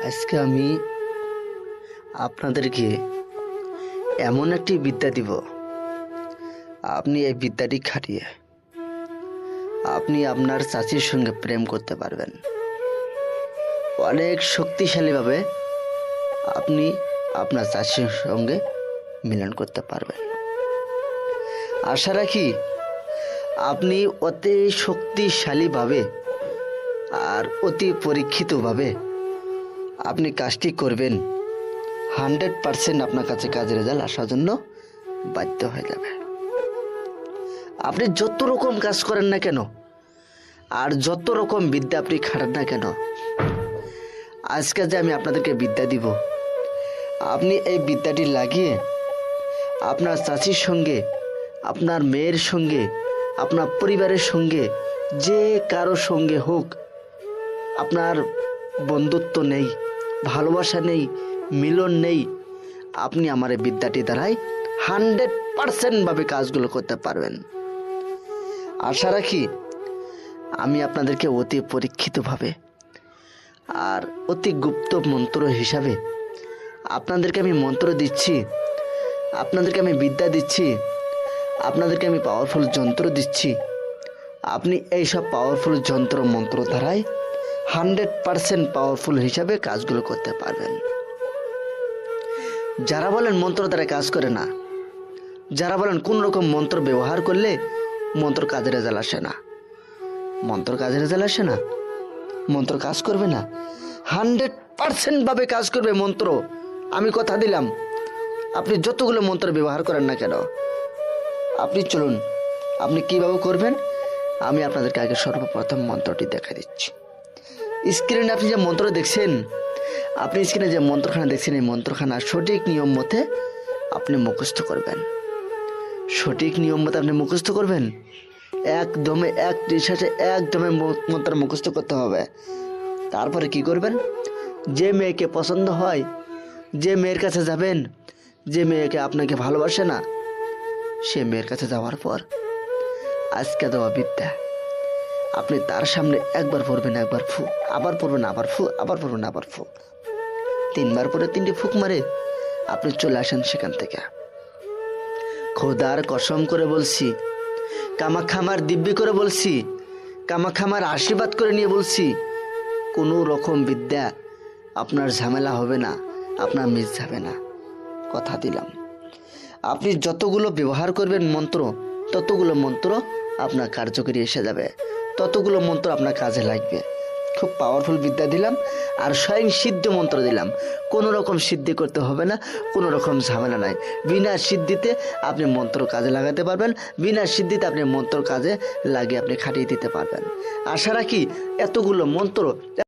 আজকে আমি আপনাদেরকে এমন একটি বিদ্যা দিব, আপনি এই বিদ্যাটি খাটিয়ে আপনি আপনার চাচির সঙ্গে প্রেম করতে পারবেন। অনেক শক্তিশালীভাবে আপনি আপনার চাচির সঙ্গে মিলন করতে পারবেন। আশা রাখি আপনি অতি শক্তিশালীভাবে আর অতি পরীক্ষিতভাবে আপনি কাজটি করবেন। 100% আপনার কাছে কাজের রেজাল্ট আসার জন্য বাধ্য হয়ে যাবে। আপনি যত রকম কাজ করেন না কেন আর যত রকম বিদ্যা আপনি খাটান না কেন, আজকে যে আমি আপনাদেরকে বিদ্যা দিব, আপনি এই বিদ্যাটি লাগিয়ে আপনার চাচির সঙ্গে, আপনার মেয়ের সঙ্গে, আপনার পরিবারের সঙ্গে, যে কারো সঙ্গে হোক, আপনার বন্ধুত্ব নেই, ভালোবাসা নেই, মিলন নেই, আপনি আমার এই বিদ্যাটি দ্বারাই 100% কাজগুলো করতে পারবেন। আশা রাখি আমি আপনাদেরকে অতি পরীক্ষিতভাবে আর অতি গুপ্ত মন্ত্র হিসাবে আপনাদেরকে আমি মন্ত্র দিচ্ছি, আপনাদেরকে আমি বিদ্যা দিচ্ছি, আপনাদেরকে আমি পাওয়ারফুল যন্ত্র দিচ্ছি। আপনি এইসব পাওয়ারফুল যন্ত্র মন্ত্র দ্বারাই 100% পাওয়ারফুল হিসাবে কাজগুলো করতে পারবেন। যারা বলেন মন্ত্র দ্বারা কাজ করে না, যারা বলেন কোন রকম মন্ত্র ব্যবহার করলে মন্ত্র কাজের রেজাল্ট আসে না, মন্ত্র কাজের রেজাল্ট আসে না, মন্ত্র কাজ করবে না, 100% কাজ করবে মন্ত্র। আমি কথা দিলাম, আপনি যতগুলো মন্ত্র ব্যবহার করেন না কেন, আপনি চলুন আপনি কিভাবে করবেন আমি আপনাদেরকে আগে সর্বপ্রথম মন্ত্রটি দেখা দিচ্ছি। স্ক্রিনে আপনি যে মন্ত্র দেখছেন, আপনি স্ক্রিনে যে মন্ত্রখানা দেখছেন, এই মন্ত্রখানা সঠিক নিয়ম মতে আপনি মুখস্থ করবেন। সঠিক নিয়ম মতে আপনি মুখস্থ করবেন, একদমে এক নিঃশ্বাসে একদমে মন্ত্র মুখস্থ করতে হবে। তারপরে কি করবেন, যে মেয়েকে পছন্দ হয়, যে মেয়ের কাছে যাবেন, যে মেয়েকে আপনাকে ভালোবাসে না, সে মেয়ের কাছে যাওয়ার পর আজকে দেওয়া বিদ্যা আপনি তার সামনে একবার পড়বেন, একবার ফু, আবার পড়বেন, আবার ফু, আবার পড়বেন, আবার ফু, 3বার পরে 3টি ফুক মারে আপনি চলে আসেন সেখান থেকে। খোদার কসম করে বলছি, কামাখ্যামার দিব্যি করে বলছি, কামাখ্যামার আশীর্বাদ করে নিয়ে বলছি, কোনো রকম বিদ্যা আপনার ঝামেলা হবে না, আপনার মিস যাবে না, কথা দিলাম। আপনি যতগুলো ব্যবহার করবেন মন্ত্র, ততগুলো মন্ত্র আপনার কার্যকরী এসে যাবে, ততগুলো মন্ত্র আপনার কাজে লাগবে। খুব পাওয়ারফুল বিদ্যা দিলাম আর স্বয়ং সিদ্ধ মন্ত্র দিলাম। কোনো রকম সিদ্ধি করতে হবে না, কোনো রকম ঝামেলা নাই। বিনা সিদ্ধিতে আপনি মন্ত্র কাজে লাগাতে পারবেন, বিনা সিদ্ধিতে আপনি মন্ত্র কাজে লাগিয়ে আপনি খাটিয়ে দিতে পারবেন। আশা রাখি এতগুলো মন্ত্র